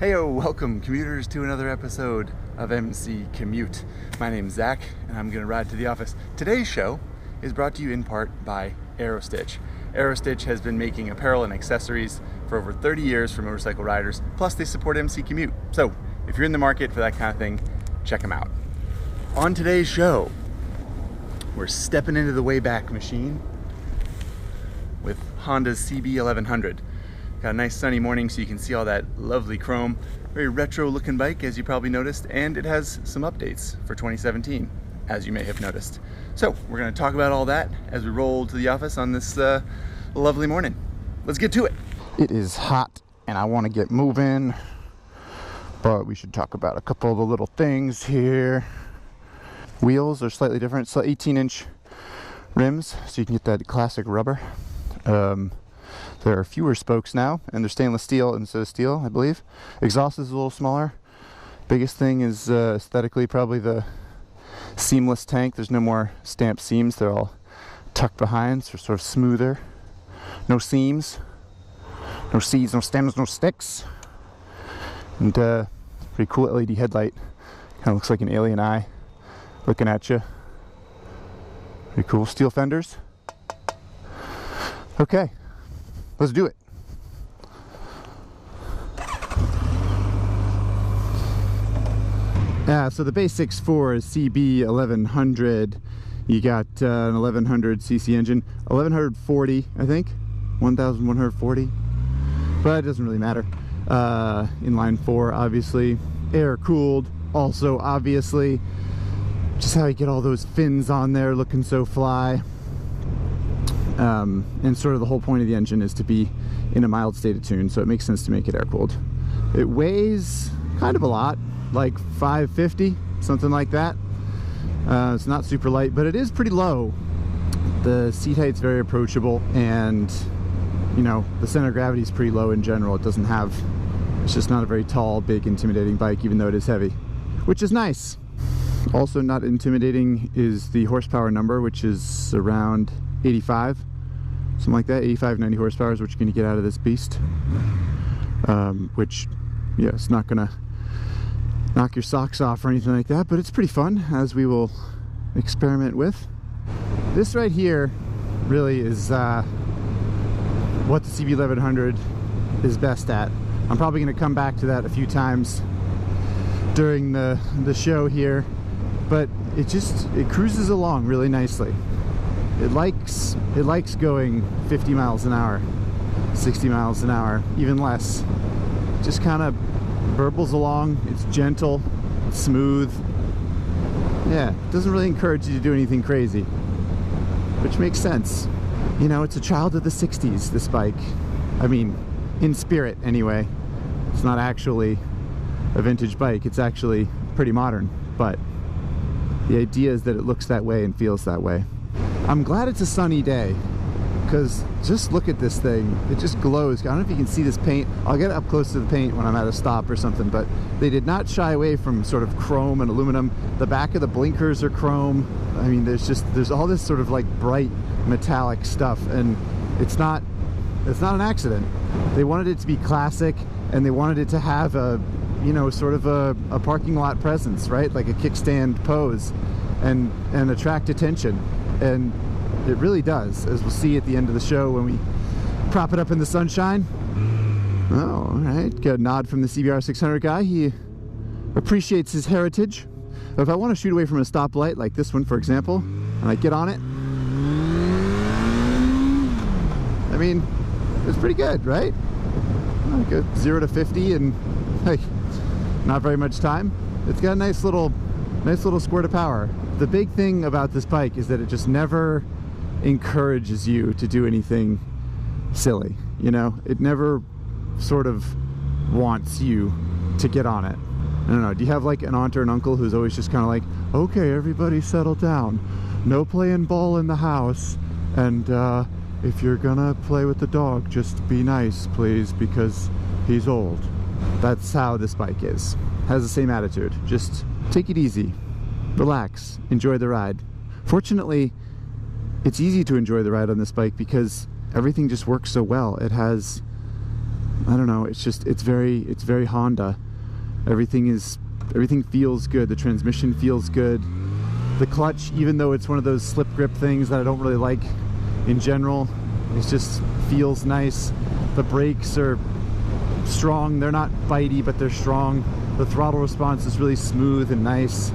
Heyo, welcome commuters to another episode of MC Commute. My name's Zach and I'm gonna ride to the office. Today's show is brought to you in part by Aerostitch. Aerostitch has been making apparel and accessories for over 30 years for motorcycle riders, plus they support MC Commute. So if you're in the market for that kind of thing, check them out. On today's show, we're stepping into the Wayback Machine with Honda's CB1100. Got a nice sunny morning so you can see all that lovely chrome. Very retro looking bike, as you probably noticed, and it has some updates for 2017, as you may have noticed. So we're going to talk about all that as we roll to the office on this lovely morning. Let's get to it. It is hot and I want to get moving, but we should talk about a couple of the little things here. Wheels are slightly different, so 18-inch rims, so you can get that classic rubber. There are fewer spokes now, and they're stainless steel instead of steel, I believe. Exhaust is a little smaller. Biggest thing is aesthetically probably the seamless tank. There's no more stamped seams. They're all tucked behind, so sort of smoother. No seams, no seeds, no stems, no sticks. And pretty cool LED headlight. Kind of looks like an alien eye looking at you. Pretty cool. Steel fenders. Okay. Let's do it. So the basics for CB1100, you got an 1100cc engine, 1140 I think, 1140, but it doesn't really matter. Inline 4 obviously, air cooled also obviously, just how you get all those fins on there looking so fly. And sort of the whole point of the engine is to be in a mild state of tune, so it makes sense to make it air cooled. It weighs kind of a lot, like 550, something like that. It's not super light, but it is pretty low. The seat height's very approachable, and you know, the center of gravity is pretty low in general. It's just not a very tall, big, intimidating bike, even though it is heavy, which is nice. Also not intimidating is the horsepower number, which is around 85, something like that. 85, 90 horsepower is what you're going to get out of this beast. Which, yeah, it's not going to knock your socks off or anything like that, but it's pretty fun, as we will experiment with. This right here really is what the CB1100 is best at. I'm probably going to come back to that a few times during the show here, but it cruises along really nicely. It likes going 50 miles an hour, 60 miles an hour, even less. Just kind of burbles along. It's gentle, it's smooth. Yeah, it doesn't really encourage you to do anything crazy, which makes sense. You know, it's a child of the 60s, this bike. I mean, in spirit anyway. It's not actually a vintage bike, it's actually pretty modern, but the idea is that it looks that way and feels that way. I'm glad it's a sunny day, because just look at this thing. It just glows. I don't know if you can see this paint. I'll get up close to the paint when I'm at a stop or something, but they did not shy away from sort of chrome and aluminum. The back of the blinkers are chrome. I mean, there's all this sort of like bright metallic stuff, and it's not an accident. They wanted it to be classic, and they wanted it to have a, you know, sort of a parking lot presence, right? Like a kickstand pose, and attract attention. And it really does, as we'll see at the end of the show when we prop it up in the sunshine. Oh, all right, got a nod from the CBR600 guy. He appreciates his heritage. If I want to shoot away from a stoplight, like this one for example, and I get on it, I mean, it's pretty good, right? Like a 0 to 50 and like not very much time. It's got a nice little squirt of power. The big thing about this bike is that it just never encourages you to do anything silly, you know? It never sort of wants you to get on it. I don't know, do you have like an aunt or an uncle who's always just kind of like, okay, everybody settle down. No playing ball in the house, and if you're gonna play with the dog, just be nice, please, because he's old. That's how this bike is. Has the same attitude. Just take it easy. Relax, enjoy the ride. Fortunately, it's easy to enjoy the ride on this bike because everything just works so well. It has I don't know, it's very Honda. Everything feels good. The transmission feels good. The clutch, even though it's one of those slip grip things that I don't really like in general, it just feels nice. The brakes are strong. They're not bitey, but they're strong. The throttle response is really smooth and nice.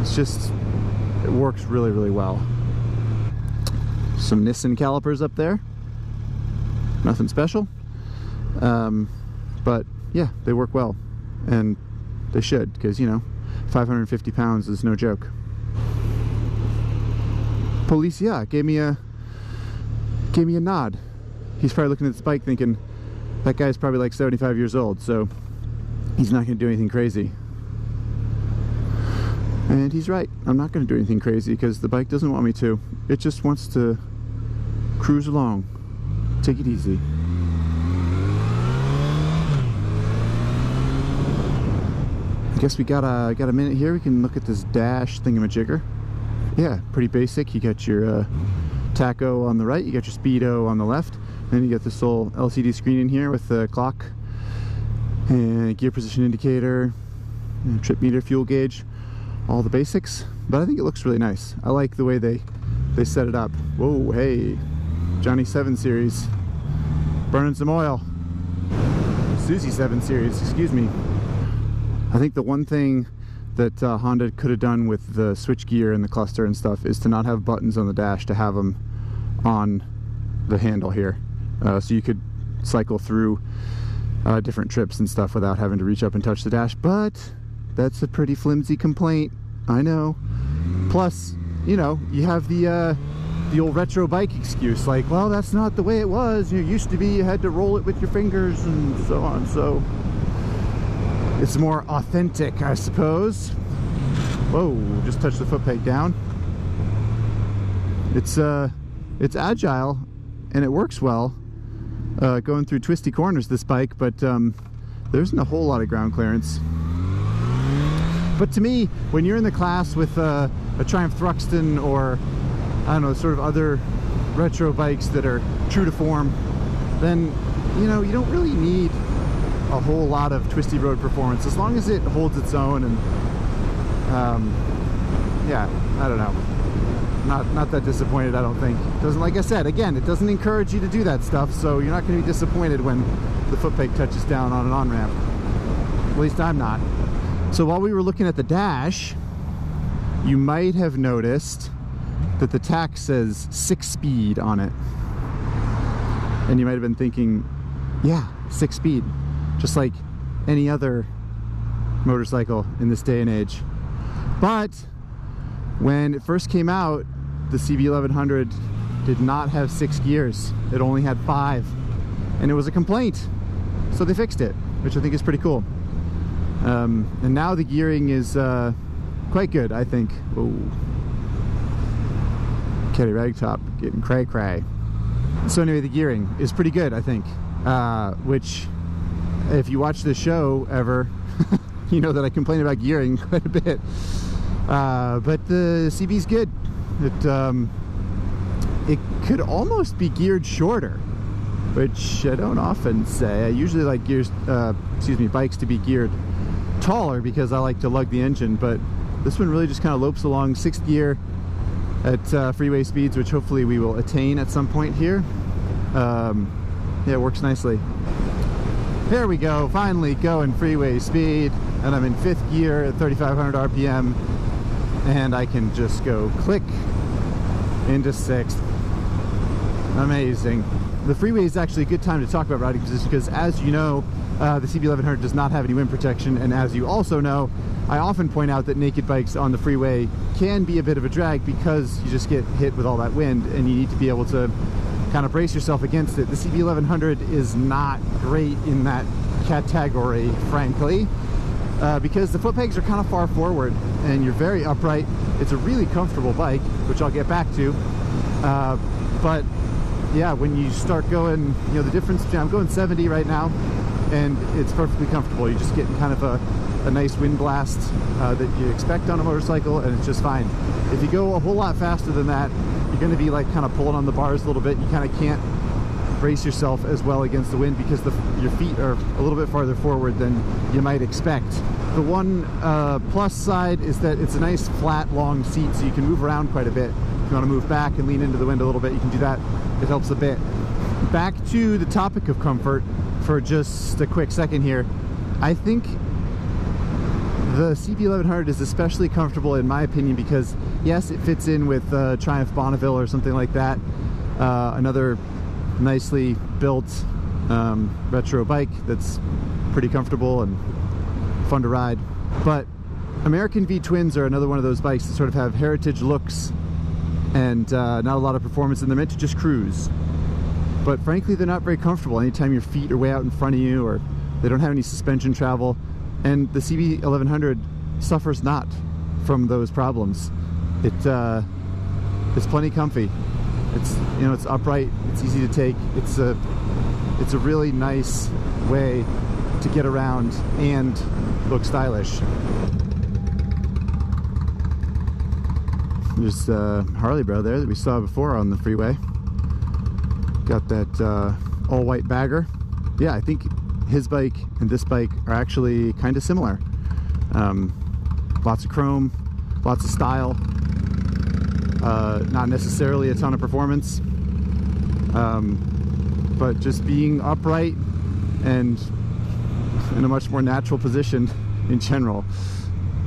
It works really, really well. Some Nissan calipers up there. Nothing special. But yeah, they work well. And they should, because, you know, 550 pounds is no joke. Policia gave me a nod. He's probably looking at this bike thinking, that guy's probably like 75 years old, so he's not going to do anything crazy. And he's right. I'm not going to do anything crazy because the bike doesn't want me to. It just wants to cruise along. Take it easy. I guess we got a minute here. We can look at this dash thingamajigger. Yeah, pretty basic. You got your tacho on the right, you got your speedo on the left, then you got this little LCD screen in here with the clock and gear position indicator, and trip meter, fuel gauge, all the basics. But I think it looks really nice. I like the way they set it up. Whoa, hey, Johnny 7 Series, burning some oil. Susie 7 Series, excuse me. I think the one thing that Honda could have done with the switch gear and the cluster and stuff is to not have buttons on the dash, to have them on the handle here, so you could cycle through different trips and stuff without having to reach up and touch the dash. But that's a pretty flimsy complaint, I know. Plus, you know, you have the old retro bike excuse, like, well, that's not the way it was. It used to be you had to roll it with your fingers and so on. So it's more authentic, I suppose. Whoa, just touched the foot peg down. It's agile and it works well going through twisty corners, this bike, but there isn't a whole lot of ground clearance. But to me, when you're in the class with a Triumph Thruxton or, I don't know, sort of other retro bikes that are true to form, then, you know, you don't really need a whole lot of twisty road performance, as long as it holds its own. And yeah, I don't know, not that disappointed, I don't think. Doesn't, like I said, again, it doesn't encourage you to do that stuff, so you're not going to be disappointed when the foot peg touches down on an on-ramp. At least I'm not. So while we were looking at the dash, you might have noticed that the tach says 6-speed on it, and you might have been thinking, yeah, 6-speed, just like any other motorcycle in this day and age. But when it first came out, the CB1100 did not have 6 gears. It only had 5, and it was a complaint, so they fixed it, which I think is pretty cool. And now the gearing is quite good, I think. Oh, Caddy Ragtop getting cray-cray. So anyway, the gearing is pretty good, I think, which, if you watch the show ever, you know that I complain about gearing quite a bit. But the CB's good. It could almost be geared shorter, which I don't often say. I usually like bikes to be geared taller because I like to lug the engine, but this one really just kind of lopes along 6th gear at freeway speeds, which hopefully we will attain at some point here. Yeah, it works nicely. Here we go, finally going freeway speed, and I'm in 5th gear at 3,500 RPM, and I can just go click into 6th. Amazing. The freeway is actually a good time to talk about riding position because, as you know, the CB1100 does not have any wind protection, and as you also know, I often point out that naked bikes on the freeway can be a bit of a drag because you just get hit with all that wind, and you need to be able to kind of brace yourself against it. The CB1100 is not great in that category, frankly, because the foot pegs are kind of far forward and you're very upright. It's a really comfortable bike, which I'll get back to, but yeah, when you start going, you know, the difference between, I'm going 70 right now, and it's perfectly comfortable. You're just getting kind of a nice wind blast that you expect on a motorcycle, and it's just fine. If you go a whole lot faster than that, you're going to be like kind of pulling on the bars a little bit. You kind of can't brace yourself as well against the wind because your feet are a little bit farther forward than you might expect. The one plus side is that it's a nice flat long seat, so you can move around quite a bit. If you want to move back and lean into the wind a little bit, you can do that. It helps a bit. Back to the topic of comfort for just a quick second here. I think the CB1100 is especially comfortable in my opinion because yes, it fits in with Triumph Bonneville or something like that. Another nicely built retro bike that's pretty comfortable and fun to ride. But American V Twins are another one of those bikes that sort of have heritage looks and not a lot of performance, and they're meant to just cruise. But frankly, they're not very comfortable anytime your feet are way out in front of you, or they don't have any suspension travel. And the CB1100 suffers not from those problems. It's plenty comfy. It's, you know, it's upright, it's easy to take. It's a really nice way to get around and look stylish. There's Harley bro there that we saw before on the freeway. Got that all white bagger. Yeah, I think his bike and this bike are actually kind of similar. Lots of chrome, lots of style, not necessarily a ton of performance, but just being upright and in a much more natural position in general.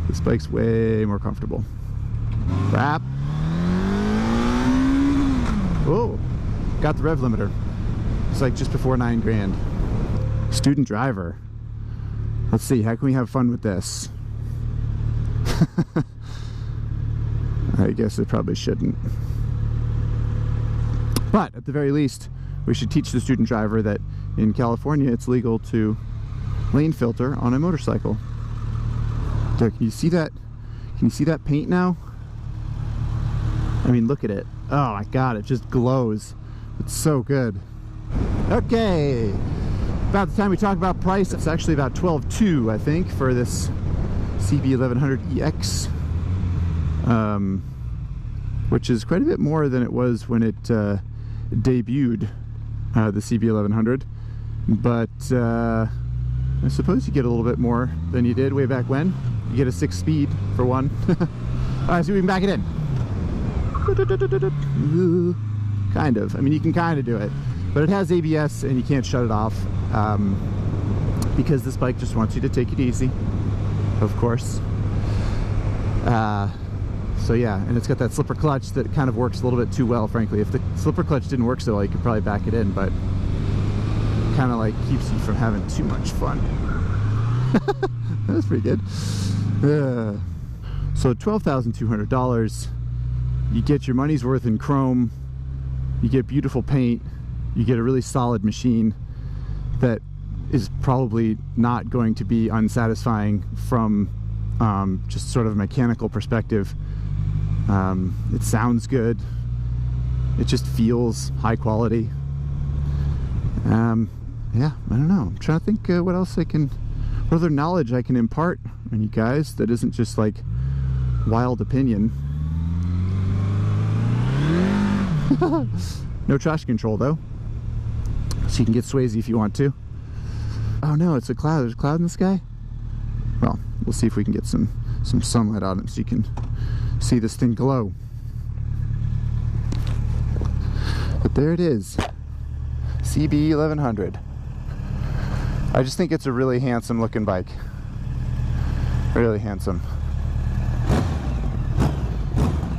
This bike's way more comfortable. Wrap. Oh, got the rev limiter. It's like just before 9 grand. Student driver. Let's see, how can we have fun with this? I guess it probably shouldn't. But at the very least, we should teach the student driver that in California it's legal to lane filter on a motorcycle. There, can you see that? Can you see that paint now? I mean, look at it. Oh my god, it just glows. It's so good. Okay, about the time we talk about price, it's actually about $12,200, I think, for this CB1100EX, which is quite a bit more than it was when it debuted, the CB1100. But I suppose you get a little bit more than you did way back when. You get a 6-speed for one. Alright, so we can back it in. Kind of. I mean, you can kind of do it. But it has ABS and you can't shut it off because this bike just wants you to take it easy, of course. So yeah, and it's got that slipper clutch that kind of works a little bit too well, frankly. If the slipper clutch didn't work so well, you could probably back it in, but it kind of like keeps you from having too much fun. That's pretty good. So $12,200. You get your money's worth in chrome, you get beautiful paint, you get a really solid machine that is probably not going to be unsatisfying from just sort of a mechanical perspective. It sounds good, it just feels high quality. Yeah, I don't know, I'm trying to think what else what other knowledge I can impart on you guys that isn't just like wild opinion. No traction control though, so you can get Swayze if you want to. Oh no, it's a cloud. There's a cloud in the sky. Well, we'll see if we can get some sunlight on it so you can see this thing glow. But there it is, CB1100. I just think it's a really handsome looking bike. Really handsome.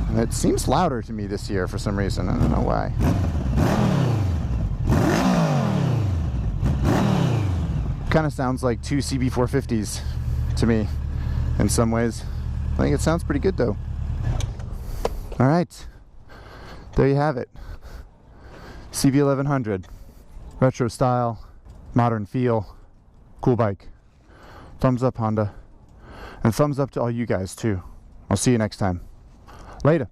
And it seems louder to me this year for some reason. I don't know why. Kind of sounds like 2 CB450s to me in some ways. I think it sounds pretty good though. Alright, there you have it. CB1100. Retro style, modern feel, cool bike. Thumbs up, Honda. And thumbs up to all you guys too. I'll see you next time. Later.